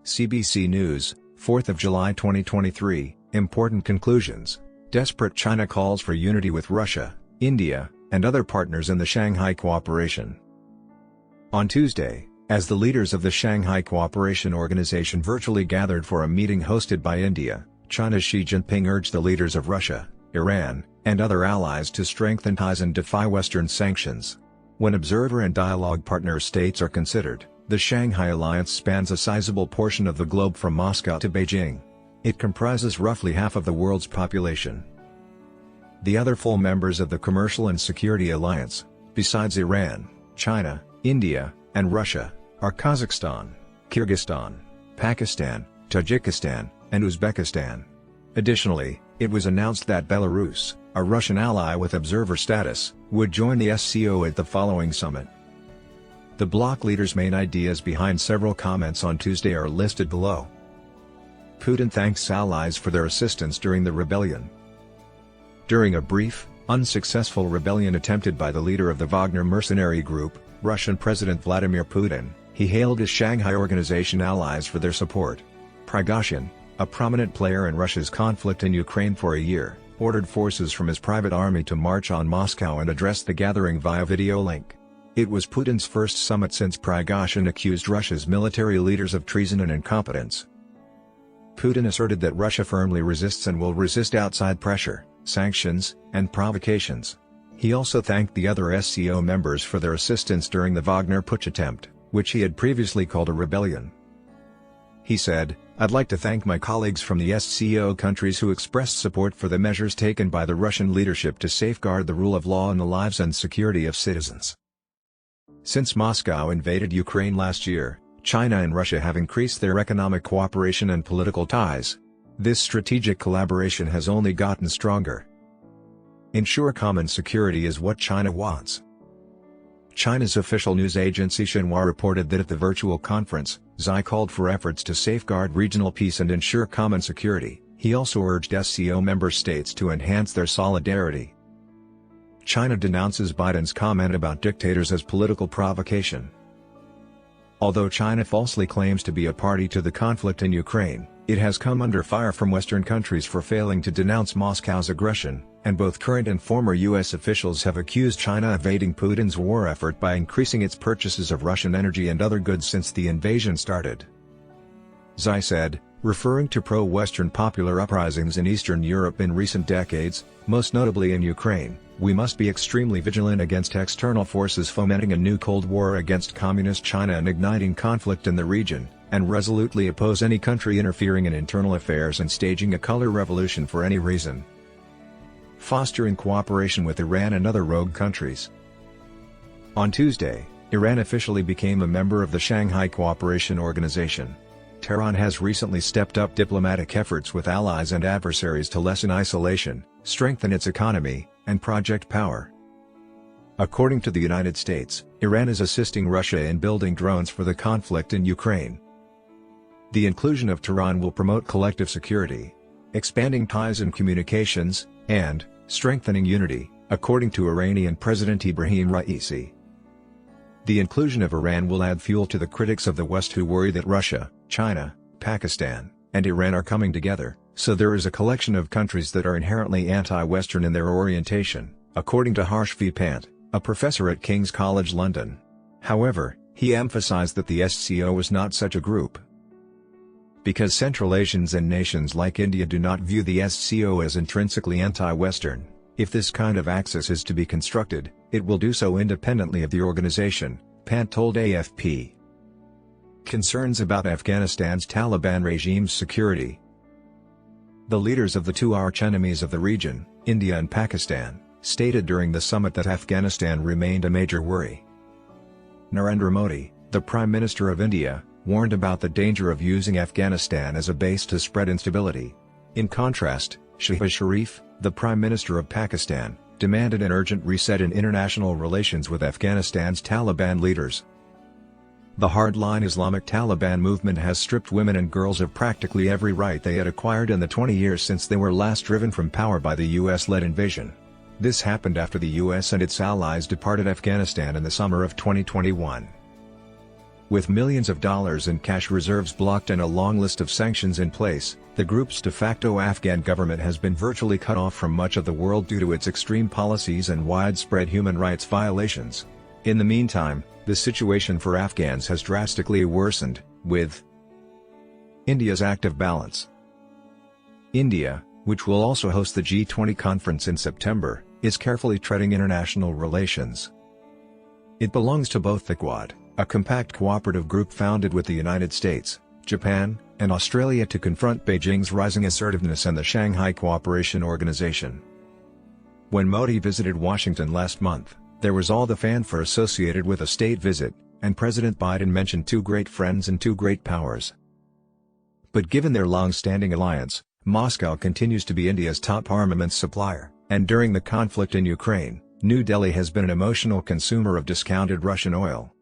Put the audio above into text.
CBC News, 4th of July 2023, Important Conclusions. Desperate China calls for unity with Russia, India, and other partners in the Shanghai Cooperation. On Tuesday, as the leaders of the Shanghai Cooperation Organization virtually gathered for a meeting hosted by India, China's Xi Jinping urged the leaders of Russia, Iran, and other allies to strengthen ties and defy Western sanctions. When observer and dialogue partner states are considered, the Shanghai Alliance spans a sizable portion of the globe from Moscow to Beijing. It comprises roughly half of the world's population. The other full members of the Commercial and Security Alliance, besides Iran, China, India, and Russia, are Kazakhstan, Kyrgyzstan, Pakistan, Tajikistan, and Uzbekistan. Additionally, it was announced that Belarus, a Russian ally with observer status, would join the SCO at the following summit. The bloc leaders' main ideas behind several comments on Tuesday are listed below. Putin thanks allies for their assistance during the rebellion. During a brief, unsuccessful rebellion attempted by the leader of the Wagner mercenary group, Russian President Vladimir Putin, he hailed his Shanghai Organization allies for their support. Prigozhin, a prominent player in Russia's conflict in Ukraine for a year, ordered forces from his private army to march on Moscow and addressed the gathering via video link. It was Putin's first summit since Prigozhin accused Russia's military leaders of treason and incompetence. Putin asserted that Russia firmly resists and will resist outside pressure, sanctions, and provocations. He also thanked the other SCO members for their assistance during the Wagner putsch attempt, which he had previously called a rebellion. He said, "I'd like to thank my colleagues from the SCO countries who expressed support for the measures taken by the Russian leadership to safeguard the rule of law and the lives and security of citizens." Since Moscow invaded Ukraine last year, China and Russia have increased their economic cooperation and political ties. This strategic collaboration has only gotten stronger. Ensure common security is what China wants. China's official news agency Xinhua reported that at the virtual conference, Xi called for efforts to safeguard regional peace and ensure common security. He also urged SCO member states to enhance their solidarity. China denounces Biden's comment about dictators as political provocation. Although China falsely claims to be a party to the conflict in Ukraine, it has come under fire from Western countries for failing to denounce Moscow's aggression, and both current and former U.S. officials have accused China of aiding Putin's war effort by increasing its purchases of Russian energy and other goods since the invasion started. Xi said, referring to pro-Western popular uprisings in Eastern Europe in recent decades, most notably in Ukraine, "We must be extremely vigilant against external forces fomenting a new Cold War against Communist China and igniting conflict in the region, and resolutely oppose any country interfering in internal affairs and staging a color revolution for any reason." Fostering cooperation with Iran and other rogue countries. On Tuesday, Iran officially became a member of the Shanghai Cooperation Organization. Tehran has recently stepped up diplomatic efforts with allies and adversaries to lessen isolation, strengthen its economy, and project power. According to the United States, Iran is assisting Russia in building drones for the conflict in Ukraine. The inclusion of Tehran will promote collective security, expanding ties and communications, and strengthening unity, according to Iranian President Ibrahim Raisi. The inclusion of Iran will add fuel to the critics of the West who worry that Russia, China, Pakistan, and Iran are coming together, so there is a collection of countries that are inherently anti-Western in their orientation, according to Harsh V. Pant, a professor at King's College London. However, he emphasized that the SCO is not such a group. Because Central Asians and nations like India do not view the SCO as intrinsically anti-Western, if this kind of axis is to be constructed, it will do so independently of the organization, Pant told AFP. Concerns about Afghanistan's Taliban regime's security. The leaders of the two arch-enemies of the region, India and Pakistan, stated during the summit that Afghanistan remained a major worry. Narendra Modi, the Prime Minister of India, warned about the danger of using Afghanistan as a base to spread instability. In contrast, Shehbaz Sharif, the Prime Minister of Pakistan, demanded an urgent reset in international relations with Afghanistan's Taliban leaders. The hardline Islamic Taliban movement has stripped women and girls of practically every right they had acquired in the 20 years since they were last driven from power by the US-led invasion. This happened after the US and its allies departed Afghanistan in the summer of 2021. With millions of dollars in cash reserves blocked and a long list of sanctions in place, the group's de facto Afghan government has been virtually cut off from much of the world due to its extreme policies and widespread human rights violations. In the meantime, the situation for Afghans has drastically worsened, with India's active balance. India, which will also host the G20 conference in September, is carefully treading international relations. It belongs to both the Quad, a compact cooperative group founded with the United States, Japan, and Australia to confront Beijing's rising assertiveness, and the Shanghai Cooperation Organization. When Modi visited Washington last month, there was all the fanfare associated with a state visit, and President Biden mentioned two great friends and two great powers. But given their long-standing alliance, Moscow continues to be India's top armaments supplier, and during the conflict in Ukraine, New Delhi has been an emotional consumer of discounted Russian oil.